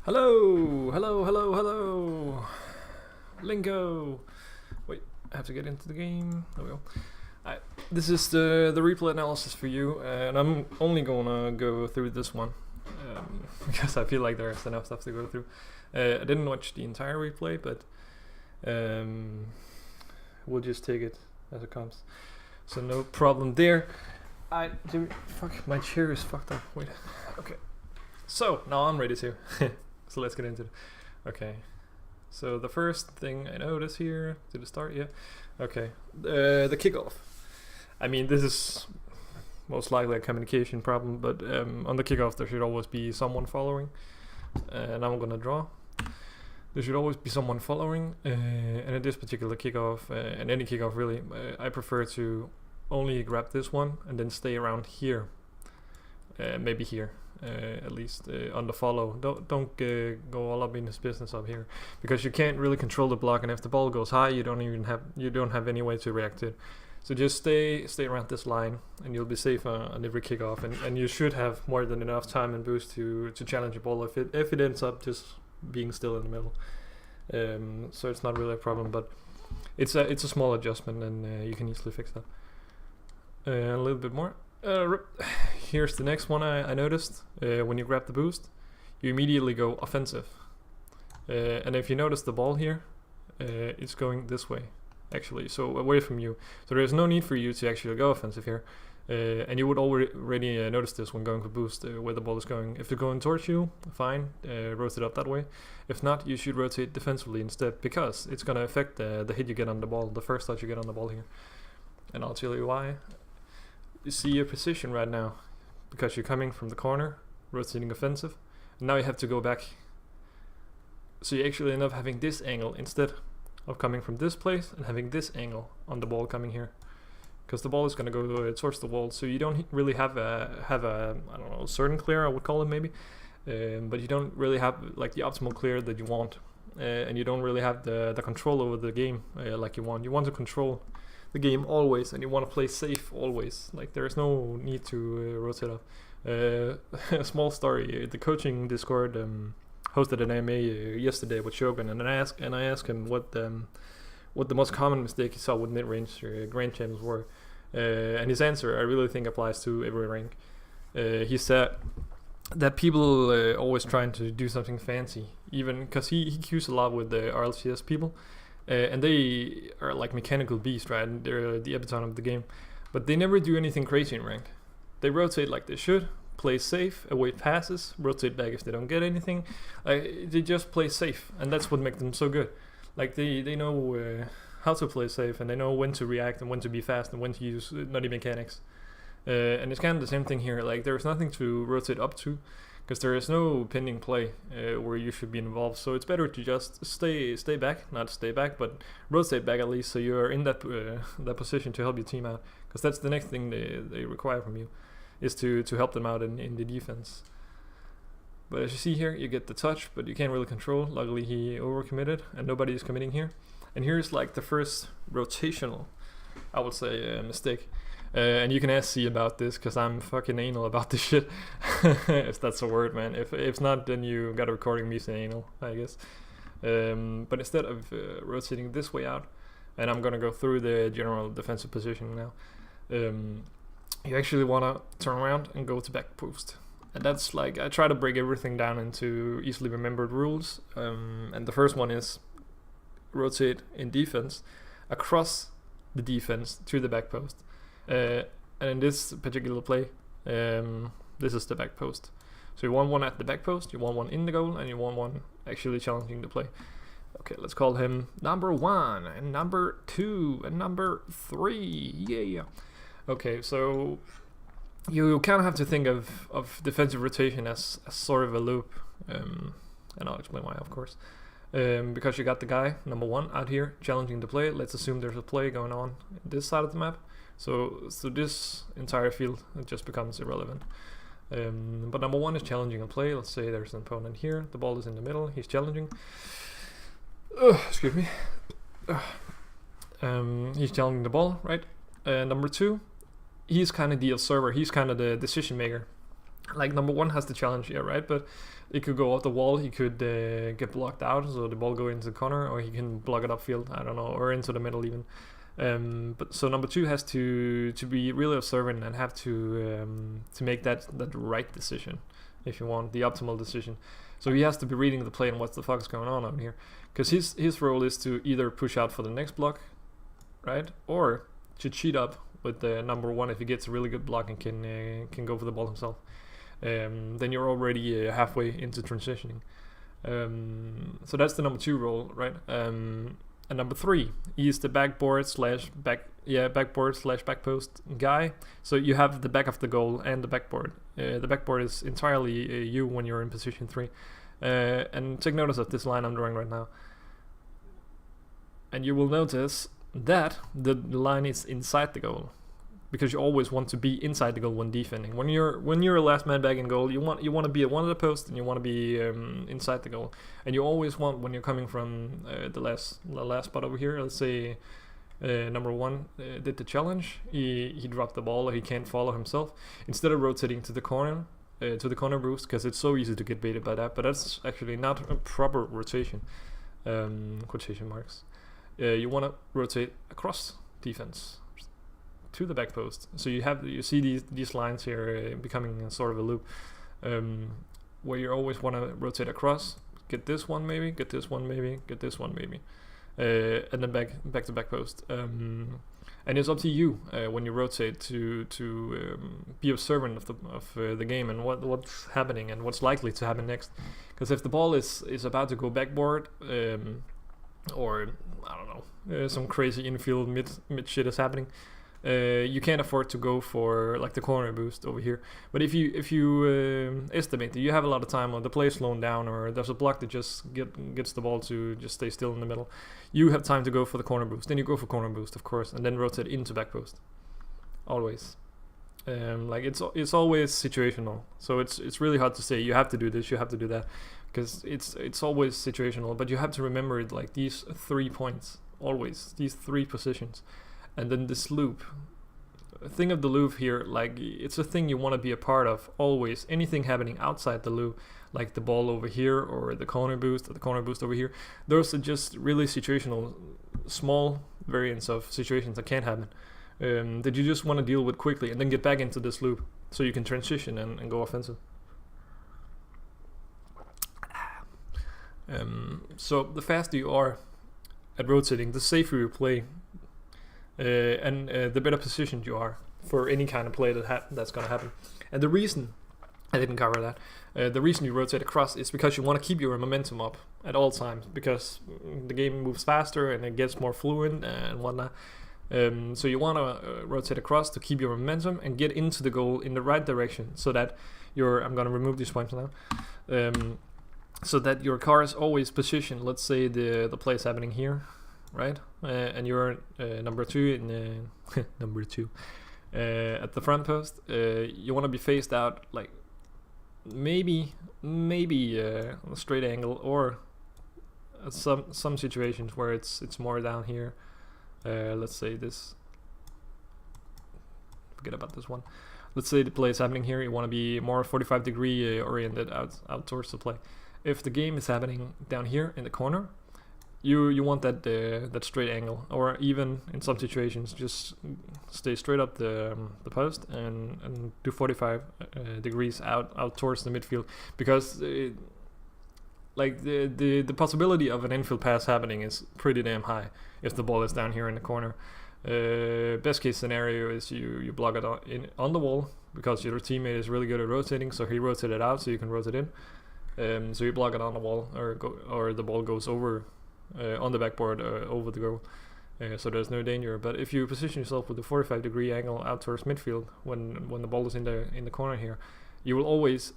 Hello, hello, hello, hello. Lingo. Wait, I have to get into the game. There we go. This is the replay analysis for you, and I'm only gonna go through this one because I feel like there's enough stuff to go through. I didn't watch the entire replay, but we'll just take it as it comes. So no problem there. Fuck, my chair is fucked up. Wait. Okay. So now I'm ready to. So let's get into it. Okay. So the first thing I notice here to the start, yeah. Okay. The kickoff. I mean, this is most likely a communication problem, but on the kickoff there should always be someone following. And I'm gonna draw. There should always be someone following, and in this particular kickoff, and any kickoff really, I prefer to only grab this one and then stay around here. Maybe here. At least on the follow. Don't go all up in his business up here, because you can't really control the block, and if the ball goes high, you don't have any way to react to it. So just stay around this line, and you'll be safe on every kickoff, and you should have more than enough time and boost to challenge the ball if it ends up just being still in the middle. So it's not really a problem, but it's a small adjustment, and you can easily fix that. A little bit more. Here's the next one I noticed. When you grab the boost, you immediately go offensive. And if you notice the ball here, it's going this way, actually, so away from you. So there's no need for you to actually go offensive here. And you would already notice this when going for boost, where the ball is going. If they're going towards you, fine, rotate up that way. If not, you should rotate defensively instead, because it's going to affect the hit you get on the ball, the first touch you get on the ball here. And I'll tell you why. You see your position right now, because you're coming from the corner, rotating offensive, and now you have to go back. So you actually end up having this angle instead of coming from this place and having this angle on the ball coming here, because the ball is going to go towards the wall. So you don't really have a I don't know, certain clear, I would call it maybe, but you don't really have like the optimal clear that you want, and you don't really have the control over the game like you want. You want to control the game always, and you want to play safe always. Like, there is no need to rotate up. A small story: the coaching Discord hosted an AMA yesterday with Shogun, and I asked him what the most common mistake he saw with mid-range grand champs were, and his answer I really think applies to every rank. He said that people always trying to do something fancy, even because he queues a lot with the RLCS people. And they are like mechanical beasts, right? And they're the epitome of the game. But they never do anything crazy in rank. They rotate like they should, play safe, await passes, rotate back if they don't get anything. They just play safe, and that's what makes them so good. Like, they know how to play safe, and they know when to react and when to be fast and when to use nutty mechanics. And it's kind of the same thing here. Like, there's nothing to rotate up to, because there is no pending play where you should be involved. So it's better to just stay back, not stay back, but rotate back at least, so you're in that position to help your team out, because that's the next thing they require from you, is to help them out in the defense. But as you see here, you get the touch, but you can't really control. Luckily he overcommitted, and nobody is committing here. And here's like the first rotational, I would say, mistake. And you can ask C about this, because I'm fucking anal about this shit. If that's a word, man. If not, then you got a recording me saying anal, I guess. But instead of rotating this way out, and I'm gonna go through the general defensive position now, you actually wanna turn around and go to back post. And that's like, I try to break everything down into easily remembered rules. And the first one is rotate in defense across the defense to the back post. And in this particular play, this is the back post. So you want one at the back post, you want one in the goal, and you want one actually challenging the play. Okay, let's call him number 1, and number 2, and number 3. Yeah. Okay, so you kind of have to think of defensive rotation as sort of a loop, and I'll explain why, of course. Because you got the guy, number 1, out here challenging the play. Let's assume there's a play going on this side of the map. So this entire field, it just becomes irrelevant. But number 1 is challenging a play. Let's say there's an opponent here. The ball is in the middle. He's challenging. Excuse me. He's challenging the ball, right? Number 2, he's kind of the observer. He's kind of the decision maker. like number 1 has the challenge here, right? But it could go off the wall, he could get blocked out, so the ball go into the corner, or he can block it upfield, I don't know, or into the middle even. But so number 2 has to be really observant and have to make that right decision, if you want, the optimal decision. So he has to be reading the play and what the fuck is going on over here, because his role is to either push out for the next block, right, or to cheat up with the number 1 if he gets a really good block and can go for the ball himself. Then you're already halfway into transitioning. So that's the number 2 role, right? And number 3, he's the backboard slash back post guy. So you have the back of the goal and the backboard. The backboard is entirely you when you're in position 3. And take notice of this line I'm drawing right now. And you will notice that the line is inside the goal, because you always want to be inside the goal when defending. When you're a last man back in goal, you want to be at one of the posts and you want to be inside the goal. And you always want, when you're coming from the last spot over here, let's say number 1 did the challenge, he dropped the ball or he can't follow himself. Instead of rotating to the corner boost, because it's so easy to get baited by that, but that's actually not a proper rotation. Quotation marks. You want to rotate across defense to the back post. So you see these lines here becoming sort of a loop, where you always want to rotate across, get this one maybe, get this one maybe, get this one maybe, and then back to back post. And it's up to you when you rotate to be observant of the game and what's happening and what's likely to happen next. Because if the ball is about to go backboard, or I don't know, some crazy infield mid shit is happening, you can't afford to go for like the corner boost over here. But if you estimate that you have a lot of time, or the play is slowing down, or there's a block that just gets the ball to just stay still in the middle, you have time to go for the corner boost. Then you go for corner boost, of course, and then rotate into back post. Always. Like it's always situational. So it's really hard to say you have to do this, you have to do that, because it's always situational. But you have to remember it, like these 3 points, always these 3 positions. And then this loop. Think of the loop here like it's a thing you want to be a part of always. Anything happening outside the loop, like the ball over here or the corner boost or the corner boost over here, those are just really situational, small variants of situations that can happen, that you just want to deal with quickly and then get back into this loop so you can transition and go offensive. So the faster you are at rotating, the safer you play. And the better positioned you are for any kind of play that's going to happen. And the reason I didn't cover that, the reason you rotate across is because you want to keep your momentum up at all times, because the game moves faster and it gets more fluent and whatnot. So you want to rotate across to keep your momentum and get into the goal in the right direction, so that I'm going to remove these points now, so that your car is always positioned. Let's say the play is happening here, right? And you're number 2 in number 2 at the front post. You want to be faced out, like maybe a straight angle, or some situations where it's more down here. Let's say this. Forget about this one. Let's say the play is happening here. You want to be more 45 degree oriented out towards the play. If the game is happening down here in the corner, you want that straight angle, or even in some situations just stay straight up the post and do 45 degrees out towards the midfield, because like the possibility of an infield pass happening is pretty damn high if the ball is down here in the corner. Best case scenario is you block it on the wall, because your teammate is really good at rotating, so he rotated out so you can rotate in. So you block it on the wall, or the ball goes over on the backboard over the goal, so there's no danger. But if you position yourself with a 45 degree angle out towards midfield when the ball is in the corner here, you will always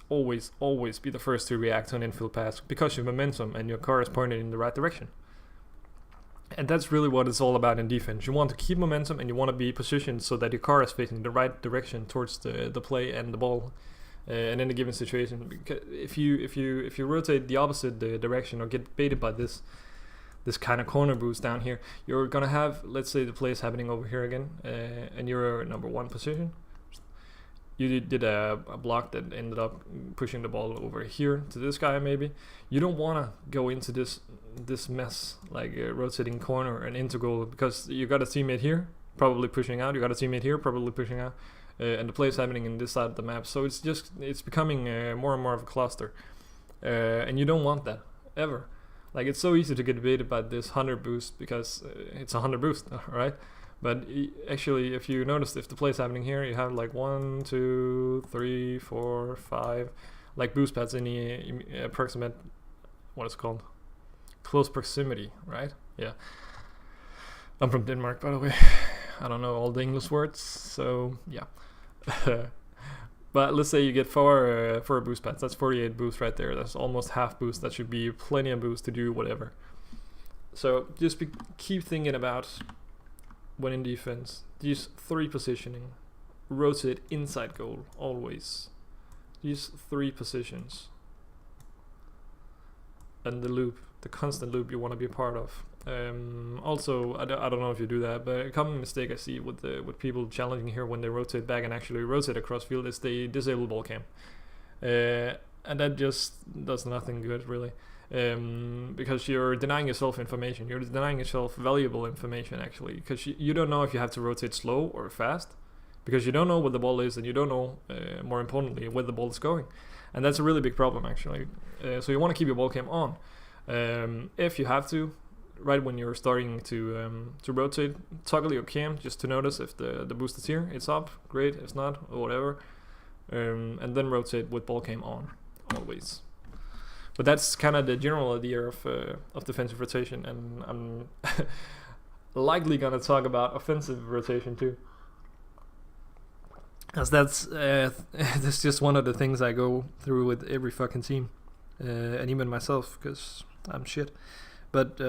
be the first to react to an infield pass, because your momentum and your car is pointed in the right direction. And that's really what it's all about in defense. You want to keep momentum and you want to be positioned so that your car is facing the right direction towards the play and the ball. And in a given situation, because if you rotate the opposite direction or get baited by this kind of corner boost down here, you're gonna have, let's say the play is happening over here again, and you're number 1 position. you did a block that ended up pushing the ball over here to this guy maybe. You don't want to go into this mess, like rotating corner and into goal, because you got a teammate here probably pushing out, you got a teammate here probably pushing out, and the play is happening in this side of the map. So it's becoming more and more of a cluster, and you don't want that ever. Like, it's so easy to get debated by this 100 boost because it's a 100 boost, right? But actually, if you notice, if the play is happening here, you have like 1, 2, 3, 4, 5, like boost pads in the approximate, what is it called? Close proximity, right? Yeah. I'm from Denmark, by the way. I don't know all the English words, so yeah. But let's say you get 4 boost pads. That's 48 boost right there. That's almost half boost. That should be plenty of boost to do whatever. So just keep thinking about, when in defense, these 3 positioning. Rotate inside goal, always. These 3 positions. And the loop, the constant loop you want to be a part of. Also, I don't know if you do that, but a common mistake I see with people challenging here when they rotate back and actually rotate across field is they disable ball cam, and that just does nothing good really, because you're denying yourself information. You're denying yourself valuable information actually, because you don't know if you have to rotate slow or fast, because you don't know what the ball is and you don't know, more importantly, where the ball is going, and that's a really big problem actually. So you want to keep your ball cam on, if you have to. Right when you're starting to rotate, toggle your cam just to notice if the boost is here. It's up, great. It's not, or whatever. And then rotate with ball cam on, always. But that's kind of the general idea of defensive rotation, and I'm likely gonna talk about offensive rotation too, as that's just one of the things I go through with every fucking team, and even myself, because I'm shit. But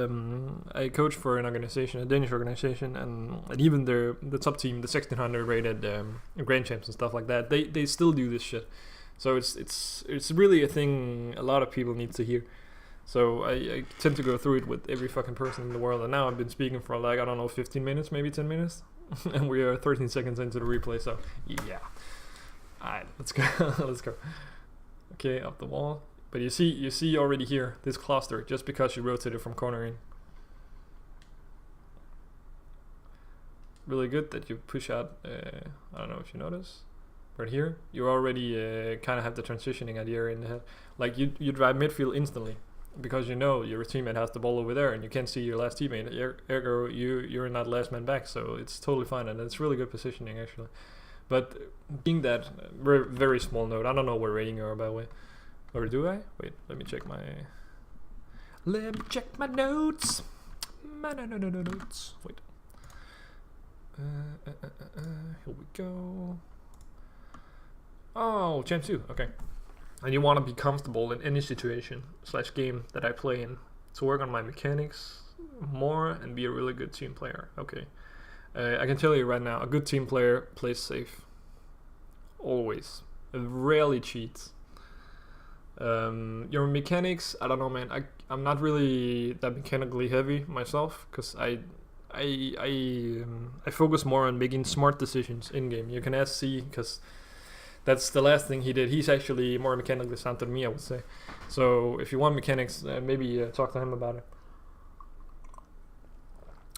I coach for an organization, a Danish organization, and even the top team, the 1600 rated Grand Champs and stuff like that, they still do this shit. So it's really a thing a lot of people need to hear. So I tend to go through it with every fucking person in the world. And now I've been speaking for like, I don't know, 15 minutes, maybe 10 minutes. And we are 13 seconds into the replay, so yeah. Alright, let's go. Let's go. Okay, up the wall. But you see already here, this cluster, just because you rotated from corner in. Really good that you push out, I don't know if you notice, right here, you already kind of have the transitioning idea in the head. Like you drive midfield instantly, because you know your teammate has the ball over there and you can't see your last teammate, ergo you're not last man back, so it's totally fine, and it's really good positioning actually. But being that, very small note, I don't know what rating you are, by the way. Or do I? Wait, let me check my notes. My notes. Wait. Here we go. Oh, Champ 2. Okay. And you want to be comfortable in any situation / game that I play in, to work on my mechanics more and be a really good team player. Okay. I can tell you right now, a good team player plays safe. Always. It rarely cheats. Your mechanics, I don't know, man. I'm not really that mechanically heavy myself, because I focus more on making smart decisions in game. You can ask C, because that's the last thing he did. He's actually more mechanically sound than me, I would say. So if you want mechanics, maybe talk to him about it.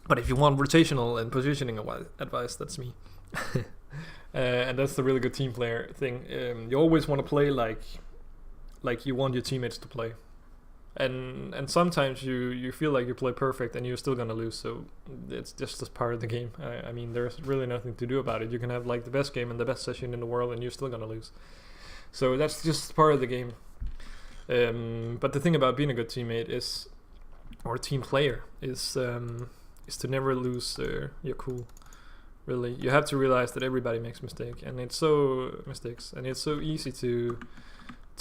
But if you want rotational and positioning advice, that's me. And that's the really good team player thing. You always want to play like you want your teammates to play, and sometimes you feel like you play perfect and you're still gonna lose, so it's just as part of the game. I mean, there's really nothing to do about it. You can have like the best game and the best session in the world and you're still gonna lose, so that's just part of the game. But the thing about being a good teammate is, or team player, is to never lose your cool. Really, you have to realize that everybody makes mistakes, and it's so easy to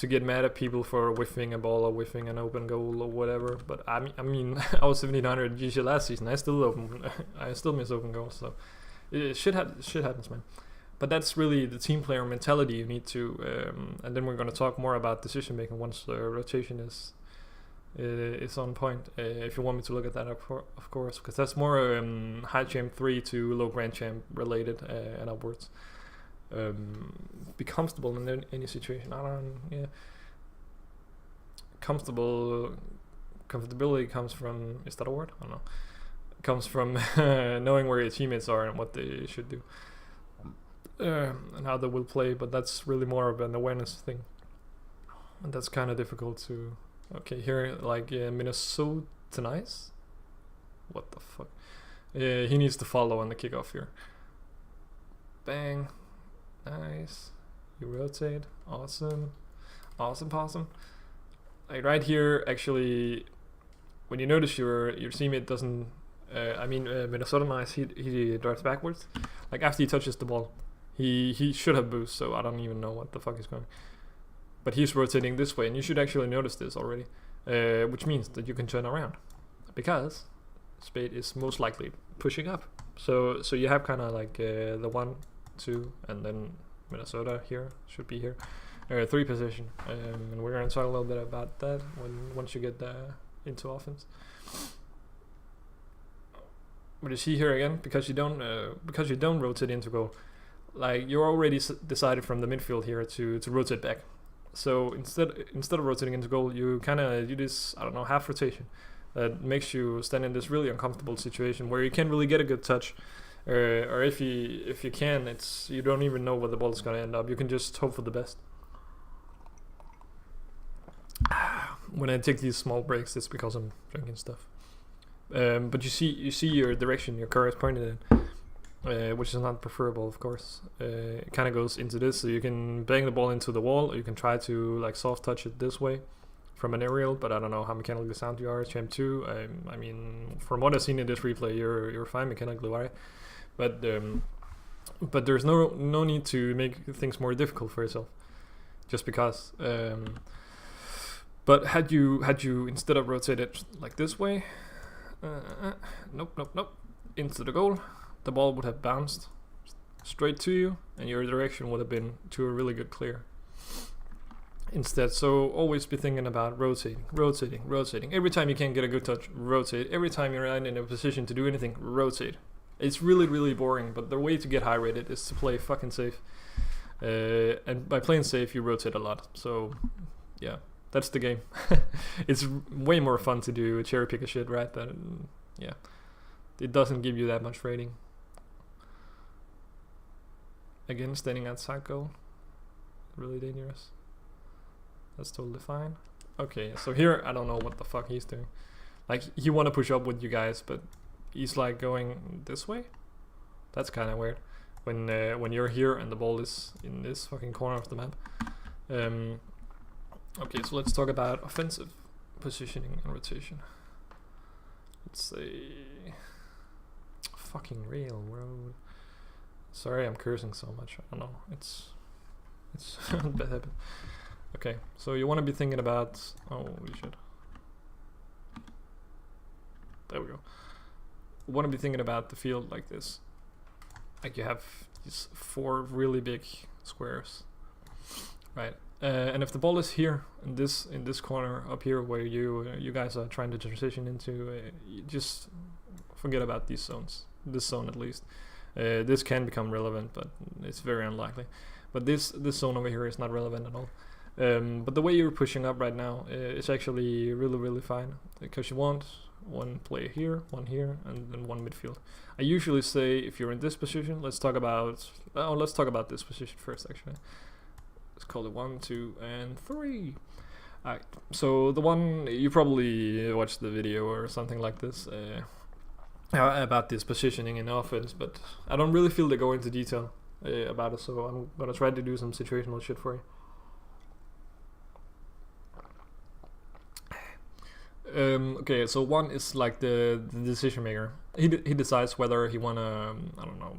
get mad at people for whiffing a ball or whiffing an open goal or whatever. But I mean, I was 1700 GC last season. I still miss open goals. So shit happens, man. But that's really the team player mentality you need to. And then we're gonna talk more about decision making once the rotation is on point. If you want me to look at that, of course, because that's more high champ 3 to low grand champ related and upwards. be comfortable in any situation. Comfortability comes from, is that a word? I don't know. It comes from knowing where your teammates are and what they should do, and how they will play. But that's really more of an awareness thing, and that's kind of difficult to. Okay, here like Minnesota nice. What the fuck? He needs to follow on the kickoff here. Bang. Nice. You rotate. Awesome. Awesome. Like right here, actually, when you notice your teammate doesn't, Minnesota nice, he drives backwards. Like after he touches the ball, he should have boost. So I don't even know what the fuck he's going. But he's rotating this way, and you should actually notice this already, which means that you can turn around, because Spade is most likely pushing up. So you have kind of like the 1, 2, and then Minnesota here should be here, 3 position, and we're gonna talk a little bit about that once you get into offense. But you see here again, because you don't rotate into goal, like you're already decided from the midfield here to rotate back. So instead of rotating into goal, you kind of do this, I don't know, half rotation that makes you stand in this really uncomfortable situation where you can't really get a good touch, or if you can, it's you don't even know where the ball is gonna end up. You can just hope for the best. When I take these small breaks, it's because I'm drinking stuff. But you see your direction, your car is pointed in, which is not preferable, of course. It kind of goes into this, so you can bang the ball into the wall, or you can try to like soft touch it this way from an aerial. But I don't know how mechanically sound you are, Champ 2. I mean, from what I've seen in this replay, you're fine mechanically, right? But there's no need to make things more difficult for yourself, just because. But had you instead of rotated like this way, nope, into the goal, the ball would have bounced straight to you, and your direction would have been to a really good clear. Instead, so always be thinking about rotating. Every time you can't get a good touch, rotate. Every time you're not in a position to do anything, rotate. It's really boring, but the way to get high rated is to play fucking safe. And by playing safe, you rotate a lot. So, yeah. That's the game. It's way more fun to do cherry pick a shit, right? Than, yeah, it doesn't give you that much rating. Again, standing outside goal, really dangerous. That's totally fine. Okay, so here I don't know what the fuck he's doing. Like he want to push up with you guys, but he's like going this way. That's kind of weird. When you're here and the ball is in this fucking corner of the map. Okay, so let's talk about offensive positioning and rotation. Let's say fucking railroad. Sorry, I'm cursing so much. I don't know. It's a bad habit. Okay, so you want to be thinking about. Oh, we should. There we go. You want to be thinking about the field like this. Like you have these 4 really big squares, right? And if the ball is here in this corner up here where you guys are trying to transition into, you just forget about these zones. This zone at least. This can become relevant, but it's very unlikely. But this zone over here is not relevant at all. But the way you're pushing up right now is actually really fine, because you want one player here, one here, and then one midfield. I usually say if you're in this position, let's talk about this position first actually. Let's call it 1, 2, and 3. Alright, so the one, you probably watched the video or something like this about this positioning in offense, but I don't really feel to go into detail about it, so I'm gonna try to do some situational shit for you. Okay, so 1 is like the decision maker. He decides whether he wanna, I don't know,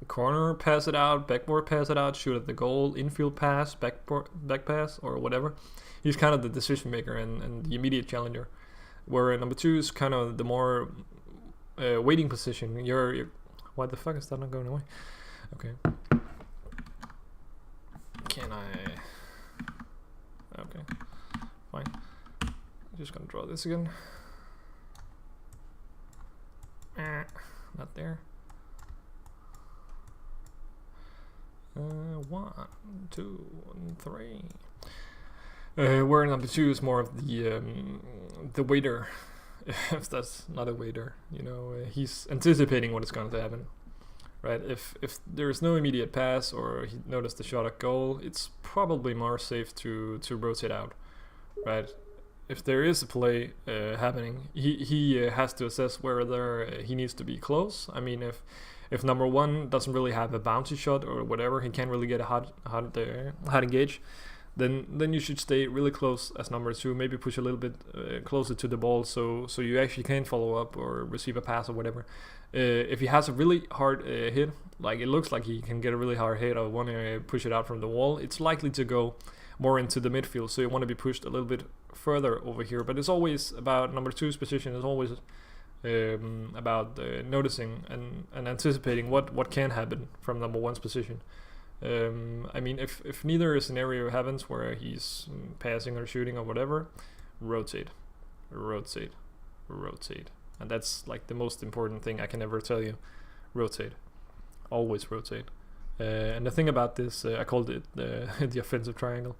corner pass it out, backboard pass it out, shoot at the goal, infield pass, back pass, or whatever. He's kind of the decision maker and the immediate challenger. Where number 2 is kind of the more waiting position. You're why the fuck is that not going away? Okay. Can I? Okay, fine. I'm just gonna draw this again. Not there. 1, 2, and 3. Where number 2 is more of the waiter. If that's not a waiter, you know, he's anticipating what is going to happen, right? If there's no immediate pass or he noticed the shot at goal, it's probably more safe to rotate out, right? If there is a play happening, he has to assess whether he needs to be close. I mean, if number 1 doesn't really have a bouncy shot or whatever, he can't really get a hot engage, then you should stay really close as number 2, maybe push a little bit closer to the ball so you actually can follow up or receive a pass or whatever. If he has a really hard hit, like it looks like he can get a really hard hit or want to push it out from the wall, it's likely to go more into the midfield, so you want to be pushed a little bit further over here. But it's always about number 2's position is always about noticing and anticipating what can happen from number 1's position. I mean, if neither scenario happens where he's passing or shooting or whatever, rotate, and that's like the most important thing I can ever tell you. Rotate, always rotate. And the thing about this, I called it the offensive triangle,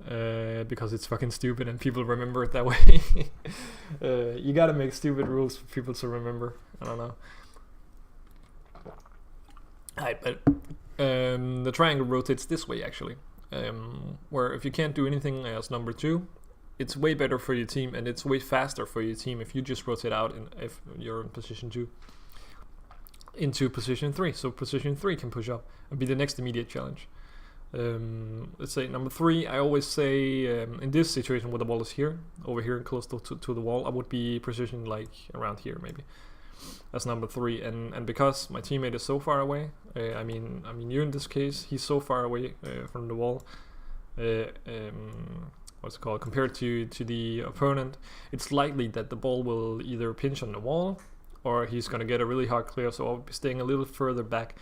because it's fucking stupid and people remember it that way. You gotta make stupid rules for people to remember. I don't know. Alright, but the triangle rotates this way actually, where if you can't do anything as number 2, it's way better for your team and it's way faster for your team if you just rotate out if you're in position 2 into position 3, so position 3 can push up and be the next immediate challenge. Let's say number 3, I always say in this situation where the ball is here, over here close to the wall, I would be positioned like around here maybe as number 3, and because my teammate is so far away, I mean you in this case, he's so far away from the wall, what's it called, compared to the opponent, it's likely that the ball will either pinch on the wall or he's gonna get a really hard clear, so I'll be staying a little further back.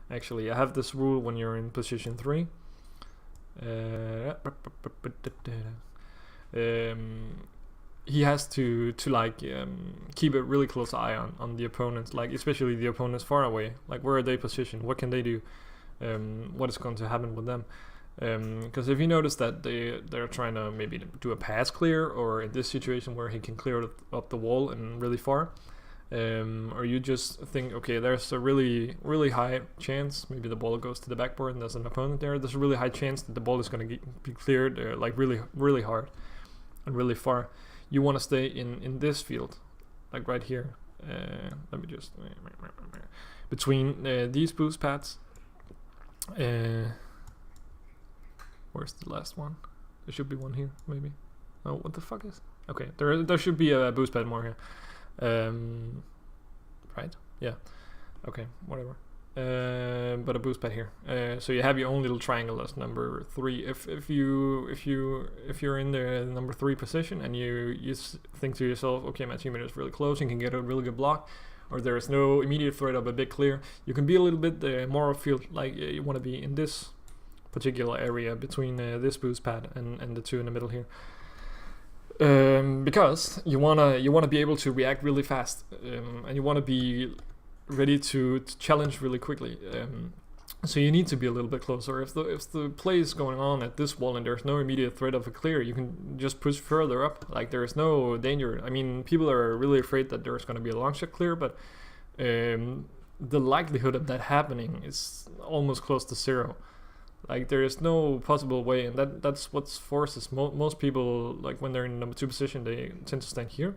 Actually, I have this rule when you're in position 3. He has to like keep a really close eye on the opponents, like especially the opponents far away, like where are they positioned, what can they do, what is going to happen with them, because if you notice that they're trying to maybe do a pass clear, or in this situation where he can clear up the wall and really far, or you just think, okay, there's a really high chance maybe the ball goes to the backboard and there's an opponent there's a really high chance that the ball is going to be cleared like really hard and really far. You want to stay in this field, like right here. Let me just between these boost pads. Where's the last one? There should be one here, maybe. Oh, what the fuck is? Okay, there should be a boost pad more here. Right? Yeah. Okay, whatever. But a boost pad here. So you have your own little triangle as number 3. If you're in the number 3 position and you think to yourself, okay, my teammate is really close and can get a really good block, or there is no immediate threat of a big clear, you can be a little bit more field, like you want to be in this particular area between this boost pad and the 2 in the middle here. Because you wanna be able to react really fast, and you want to be ready to challenge really quickly. So you need to be a little bit closer. If the play is going on at this wall and there's no immediate threat of a clear, you can just push further up. Like there's no danger. I mean, people are really afraid that there's going to be a long shot clear, but the likelihood of that happening is almost close to 0. Like there is no possible way, and that's what forces most people, like when they're in number 2 position, they tend to stand here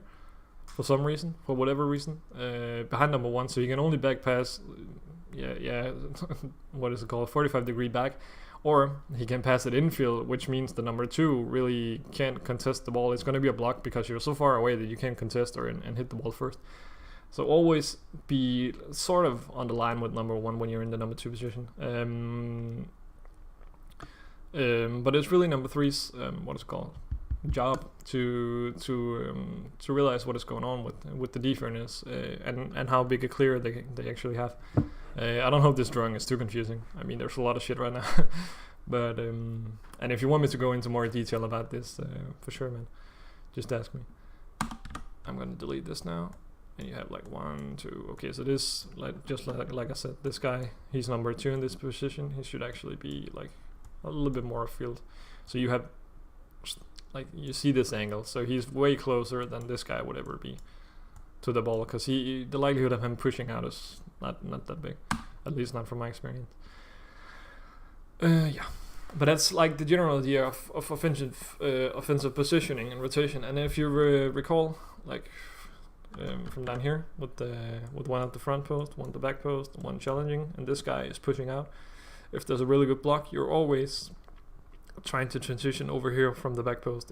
for some reason, for whatever reason, behind number 1, so you can only back pass, what is it called, 45-degree back, or he can pass it infield, which means the number 2 really can't contest the ball. It's going to be a block because you're so far away that you can't contest and hit the ball first. So always be sort of on the line with number 1 when you're in the number 2 position. But it's really number 3's what is it called, job to realize what is going on with the defense and how big a clear they actually have. I don't hope this drawing is too confusing. I mean, there's a lot of shit right now. But and if you want me to go into more detail about this, for sure, man, just ask me. I'm gonna delete this now. and you have like 1, 2. Okay, so this, like I said, this guy, he's number 2 in this position. He should actually be like a little bit more afield. So you have, like, you see this angle, so he's way closer than this guy would ever be to the ball, because the likelihood of him pushing out is not that big, at least not from my experience. Yeah, but that's like the general idea of offensive positioning and rotation. And if you recall, like from down here with one at the front post, one at the back post, one challenging, and this guy is pushing out. If there's a really good block, you're always trying to transition over here from the back post.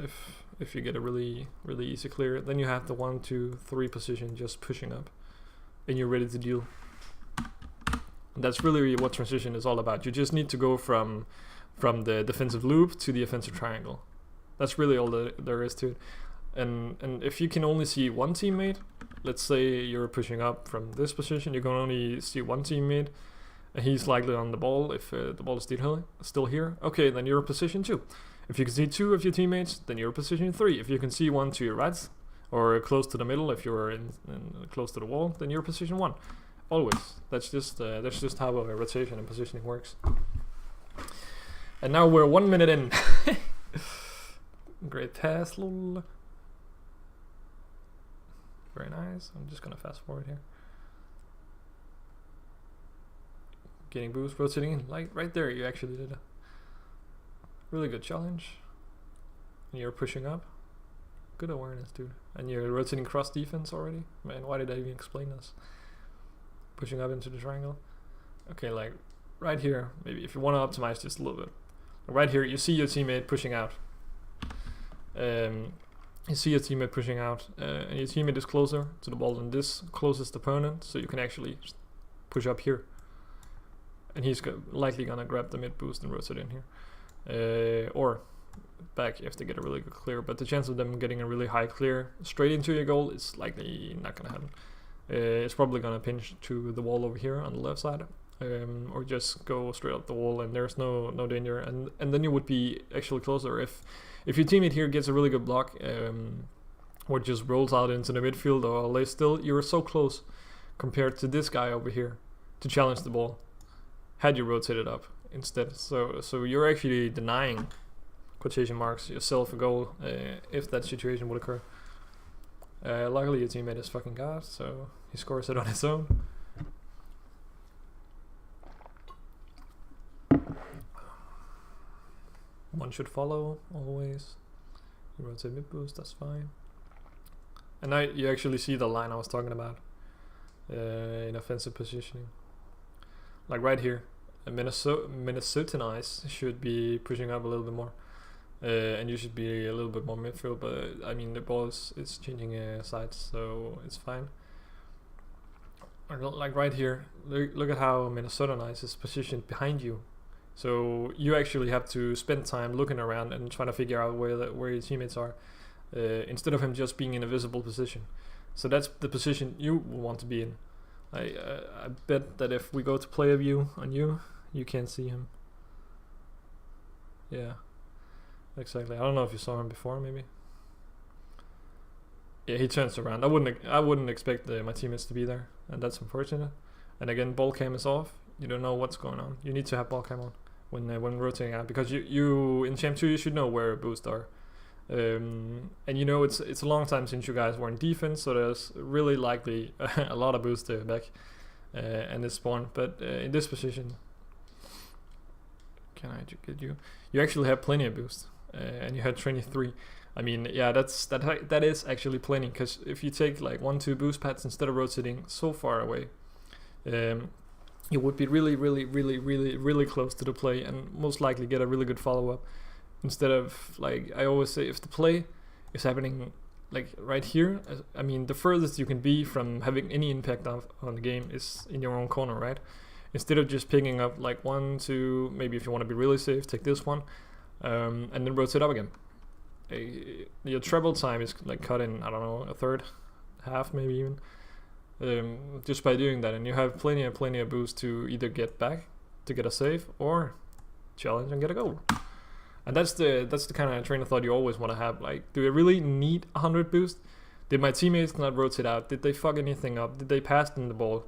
If you get a really easy clear, then you have the 1, 2, 3 position just pushing up, and you're ready to deal. And that's really what transition is all about. You just need to go from the defensive loop to the offensive triangle. That's really all there is to it. And if you can only see one teammate, let's say you're pushing up from this position, you can only see one teammate, and he's likely on the ball if the ball is still here. Okay, then you're in position 2. If you can see 2 of your teammates, then you're in position 3. If you can see 1 to your right, or close to the middle, if you're in close to the wall, then you're in position 1. Always. That's just how rotation and positioning works. And now we're 1 minute in. Great pass, lol. Very nice. I'm just gonna fast forward here. Getting boost, rotating in, like right there. You actually did a really good challenge. And you're pushing up. Good awareness, dude. And you're rotating cross defense already. Man, why did I even explain this? Pushing up into the triangle. Okay, like right here, maybe if you want to optimize just a little bit. Right here, you see your teammate pushing out. You see your teammate pushing out, and your teammate is closer to the ball than this closest opponent, so you can actually push up here. And he's likely gonna grab the mid boost and rotate in here. Or back if they get a really good clear, but the chance of them getting a really high clear straight into your goal is likely not gonna happen. It's probably gonna pinch to the wall over here on the left side, or just go straight up the wall, and there's no danger, and then you would be actually closer if your teammate here gets a really good block, or just rolls out into the midfield or lays still. You're so close compared to this guy over here to challenge the ball had you rotated up instead. So you're actually denying, quotation marks, yourself a goal if that situation would occur. Luckily your teammate is fucking god, so he scores it on his own. One should follow always. You rotate mid boost, that's fine. And now you actually see the line I was talking about in offensive positioning. Like right here, Minnesotanize should be pushing up a little bit more. And you should be a little bit more midfield, but I mean the ball is changing sides, so it's fine. Like right here, look at how Minnesotanize is positioned behind you. So you actually have to spend time looking around and trying to figure out where your teammates are, instead of him just being in a visible position. So that's the position you want to be in. I bet that if we go to player view on you can't see him. Yeah, exactly. I don't know if you saw him before, maybe. Yeah, he turns around. I wouldn't expect my teammates to be there, and that's unfortunate. And again, ball cam is off. You don't know what's going on. You need to have ball cam on when rotating out, because you in Champ 2 you should know where boosts are. And you know it's a long time since you guys were in defense, so there's really likely a lot of boost back and this spawn. But in this position, can I get you? You actually have plenty of boost, and you had 23. I mean, yeah, that is actually plenty, because if you take like 1-2 boost pads instead of rotating so far away, you would be really close to the play and most likely get a really good follow-up. Instead of, like I always say, if the play is happening like right here, I mean the furthest you can be from having any impact on the game is in your own corner, right? Instead of just picking up like 1, 2, maybe if you want to be really safe, take this one, and then rotate up again. Your treble time is like cut in, I don't know, a third, half maybe even, just by doing that, and you have plenty of boost to either get back to get a save or challenge and get a goal. And that's the kind of train of thought you always want to have. Like, do I really need 100 boost Did my teammates not rotate out? Did they fuck anything up? Did they pass them the ball?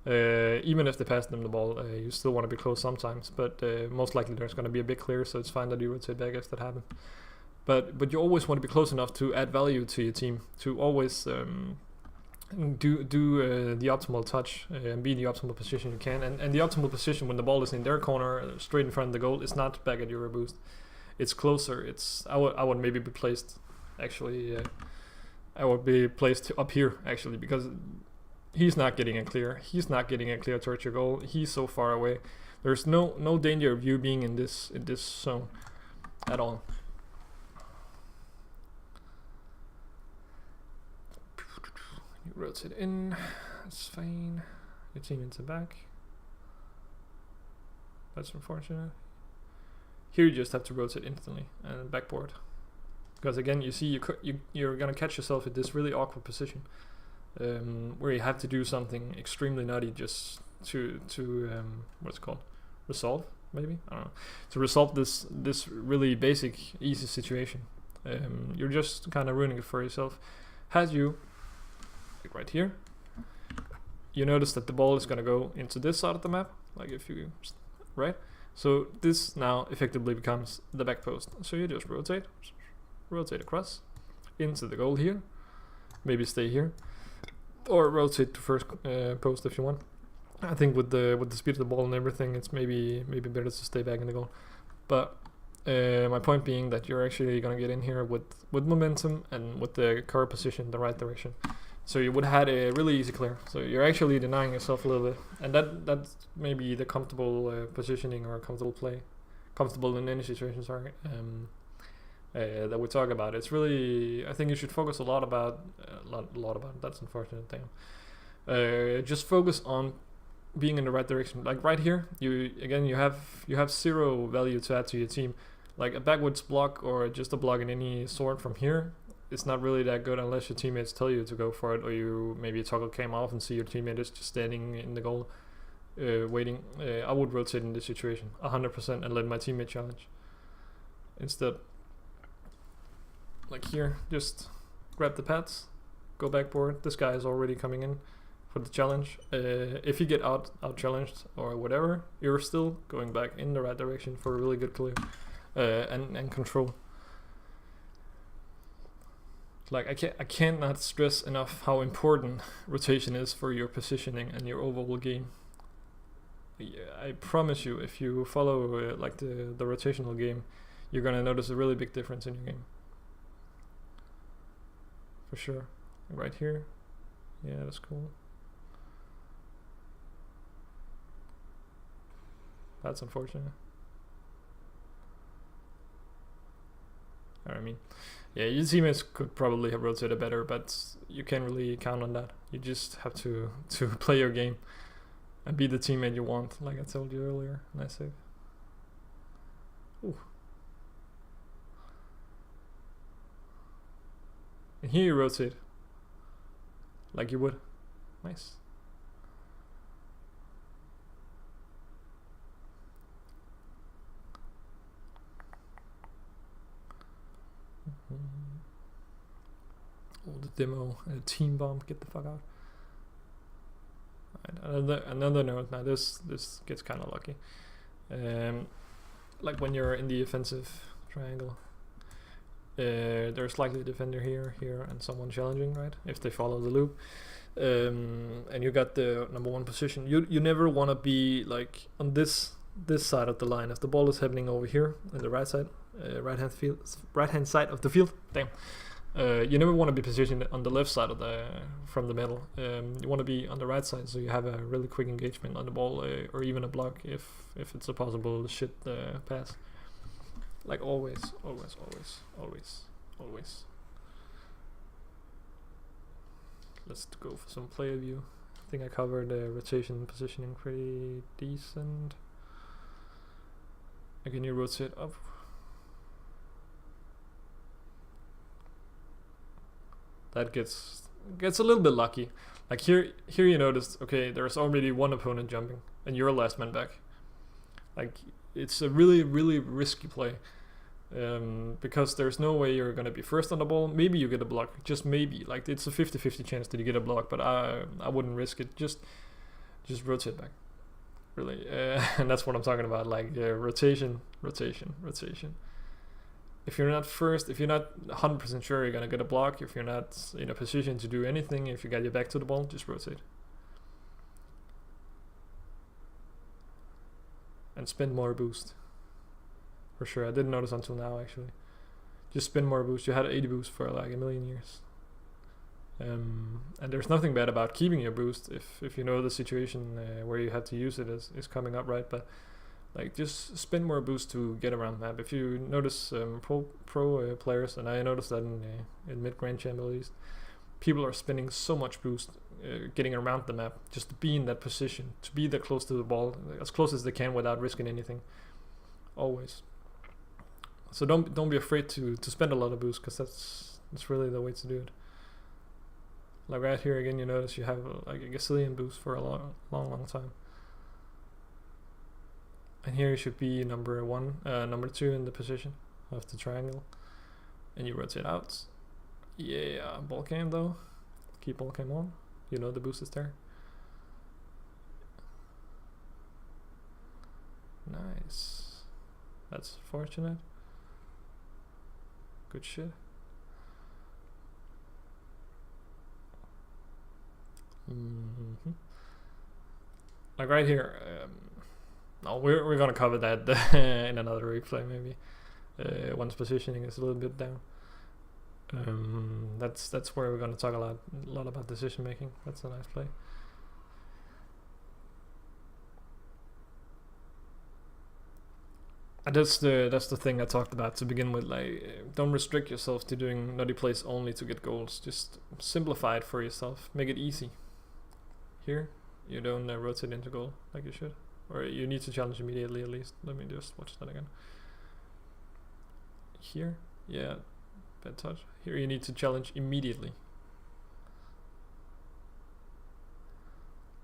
Even if they pass them the ball, you still want to be close sometimes, but most likely there's going to be a big clear, so it's fine that you rotate back if that happens. But you always want to be close enough to add value to your team, to always do the optimal touch and be in the optimal position you can. And the optimal position when the ball is in their corner, straight in front of the goal, is not back at Euro boost. It's closer. I would maybe be placed actually. I would be placed up here actually, because he's not getting a clear. He's not getting a clear towards your goal. He's so far away. There's no danger of you being in this zone at all. You rotate in. That's fine. Your teammates are back. That's unfortunate. Here you just have to rotate instantly and backboard, because again you see you're gonna catch yourself in this really awkward position. Where you have to do something extremely nutty just to what's it called, resolve, maybe, I don't know, to resolve this really basic easy situation. You're just kind of ruining it for yourself. Had you, like right here, you notice that the ball is gonna go into this side of the map, like if you, right? So this now effectively becomes the back post. So you just rotate across into the goal here, maybe stay here, or rotate to first post if you want. I think with the speed of the ball and everything, it's maybe better to stay back in the goal. But my point being that you're actually gonna get in here with momentum and with the current position in the right direction. So you would have had a really easy clear. So you're actually denying yourself a little bit, and that's maybe the comfortable positioning or comfortable play, comfortable in any situation. Sorry. That we talk about. It's really, I think you should focus a lot about that's unfortunate thing. Just focus on being in the right direction. Like right here, you have zero value to add to your team. Like a backwards block or just a block in any sort from here, it's not really that good unless your teammates tell you to go for it, or you maybe toggle came off and see your teammate is just standing in the goal waiting. I would rotate in this situation 100% and let my teammate challenge instead. Like here, just grab the pads, go backboard. This guy is already coming in for the challenge. If you get out challenged or whatever, you're still going back in the right direction for a really good clear and control. Like I cannot stress enough how important rotation is for your positioning and your overall game. I promise you, if you follow like the rotational game, you're gonna notice a really big difference in your game. For sure. Right here. Yeah, that's cool. That's unfortunate. I mean, yeah, your teammates could probably have rotated better, but you can't really count on that. You just have to play your game and be the teammate you want, like I told you earlier. Nice save. Ooh. And here you rotate like you would. Nice. Oh, the demo team bomb, get the fuck out. Right, another note. Now this gets kind of lucky. Like when you're in the offensive triangle, there's likely a defender here, and someone challenging, right? If they follow the loop, and you got the number one position. You never want to be like on this side of the line. If the ball is happening over here on the right side, right hand side of the field. Damn. You never want to be positioned on the left side of from the middle. You want to be on the right side, so you have a really quick engagement on the ball, or even a block if it's a possible shit pass. Like always. Let's go for some player view. I think I covered rotation and positioning pretty decent. Again, you rotate up. That gets a little bit lucky. Like here you notice, okay, there's already one opponent jumping, and you're last man back. Like it's a really, really risky play. because there's no way you're gonna be first on the ball. Maybe you get a block, just maybe. Like it's a 50-50 chance that you get a block, but I wouldn't risk it. Just rotate back, really. And that's what I'm talking about. Like rotation. If you're not first, if you're not 100% sure you're gonna get a block, if you're not in a position to do anything, if you got your back to the ball, just rotate. And spend more boost. For sure, I didn't notice until now actually. Just spend more boost. You had 80 boost for like a million years. And there's nothing bad about keeping your boost if you know the situation where you had to use it is coming up, right? But like just spend more boost to get around the map. If you notice pro players, and I noticed that in mid Grand Champ at least, people are spending so much boost getting around the map just to be in that position, to be that close to the ball, as close as they can without risking anything. Always. So don't be afraid to spend a lot of boost, because that's really the way to do it. Like right here again, you notice you have like a gazillion boost for a long time. And here you should be number 2 in the position of the triangle. And you rotate out. Yeah, ball cam though. Keep ball cam on. You know the boost is there. Nice. That's fortunate. Good shit. Like right here, no, we're gonna cover that in another replay maybe. Once positioning is a little bit down. That's where we're gonna talk a lot about decision making. That's a nice play. And that's the thing I talked about to begin with. Like, don't restrict yourself to doing nutty plays only to get goals. Just simplify it for yourself. Make it easy. Here, you don't rotate into goal like you should, or you need to challenge immediately at least. Let me just watch that again. Here, yeah, bad touch. Here you need to challenge immediately.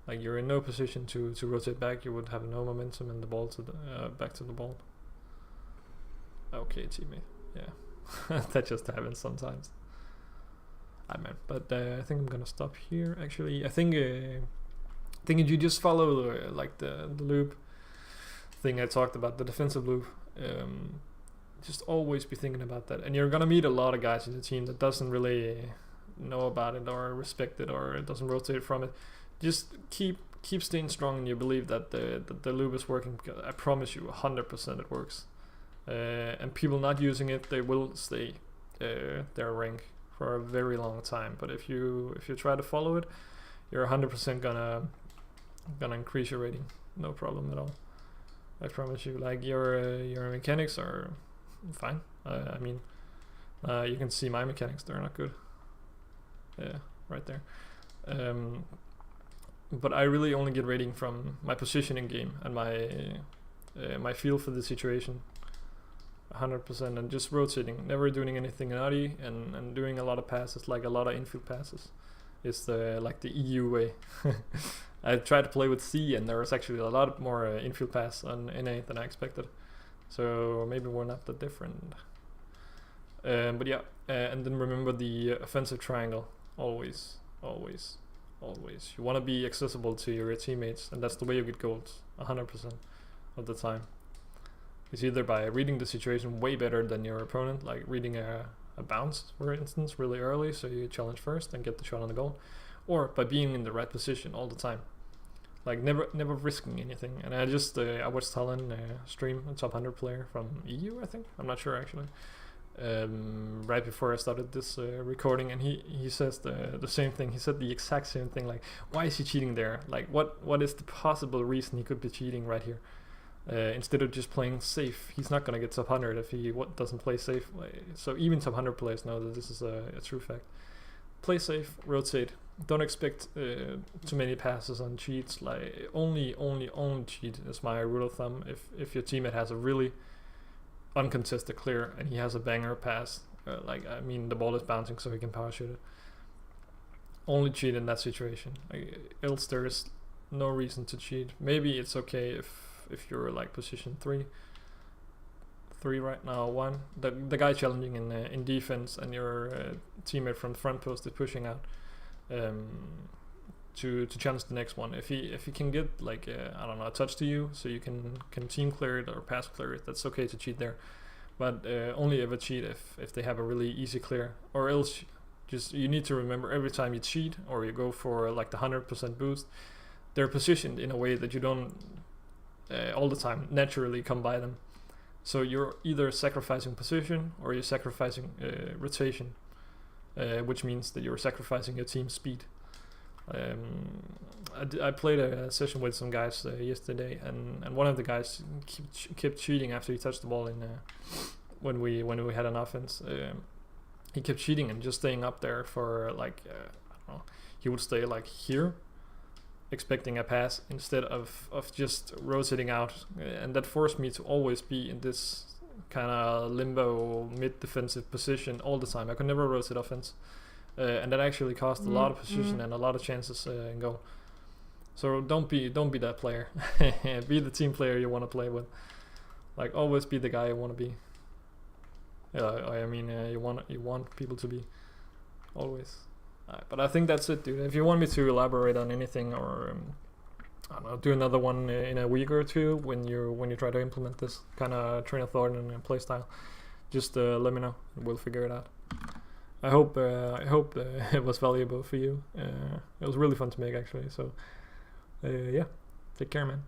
Like you're in no position to rotate back. You would have no momentum and the ball to the back to the ball. Okay, teammate. Yeah, that just happens sometimes. But I think I'm gonna stop here. Actually, I think you just follow like the loop thing I talked about, the defensive loop. Just always be thinking about that, and you're gonna meet a lot of guys in the team that doesn't really know about it or respect it or doesn't rotate from it. Just keep staying strong in your belief that the loop is working, because I promise you 100% it works. And people not using it, they will stay their rank for a very long time. But if you try to follow it, you're 100% gonna increase your rating, no problem at all. I promise you. Like your mechanics are fine. I mean, you can see my mechanics; they're not good. Yeah, right there. But I really only get rating from my positioning game and my feel for the situation. 100%, and just rotating, never doing anything nutty, and doing a lot of passes, like a lot of infield passes. It's like the EU way. I tried to play with C, and there was actually a lot more infield pass on NA than I expected. So maybe we're not that different. But yeah, and then remember the offensive triangle. Always. You want to be accessible to your teammates, and that's the way you get goals 100% of the time. It's either by reading the situation way better than your opponent, like reading a bounce, for instance, really early, so you challenge first and get the shot on the goal, or by being in the right position all the time, like never risking anything. And I just I watched Talon stream, a top 100 player from EU, I think, I'm not sure actually, right before I started this recording, and he says the same thing. He said the exact same thing, like, why is he cheating there? Like, what is the possible reason he could be cheating right here? Instead of just playing safe. He's not gonna get top 100 if he doesn't play safe. So even top 100 players know that this is a true fact. Play safe, rotate. Don't expect too many passes on cheats. Like only cheat is my rule of thumb. If your teammate has a really uncontested clear and he has a banger pass, the ball is bouncing so he can power shoot it. Only cheat in that situation. Else there is no reason to cheat. Maybe it's okay if you're like position 3 3 right now. 1, the guy challenging in defense, and your teammate from the front post is pushing out to challenge the next one. If he can get like I don't know, a touch to you, so you can team clear it or pass clear it, that's okay to cheat there. But only ever cheat if they have a really easy clear, or else just you need to remember every time you cheat or you go for like the 100% boost, they're positioned in a way that you don't all the time naturally come by them. So you're either sacrificing position or you're sacrificing rotation, which means that you're sacrificing your team's speed. I played a session with some guys yesterday, and one of the guys kept cheating after he touched the ball in when we had an offense. He kept cheating and just staying up there for like I don't know. He would stay like here, expecting a pass instead of just rotating out, and that forced me to always be in this kind of limbo mid defensive position all the time. I could never rotate offense. And that actually cost a lot of position and a lot of chances in goal. So don't be that player. Be the team player you want to play with. Like always be the guy you want to be. I mean you want people to be always. But I think that's it, dude. If you want me to elaborate on anything or I don't know, do another one in a week or two when you try to implement this kind of train of thought and play style, just let me know. We'll figure it out. I hope it was valuable for you. It was really fun to make actually. So yeah, take care, man.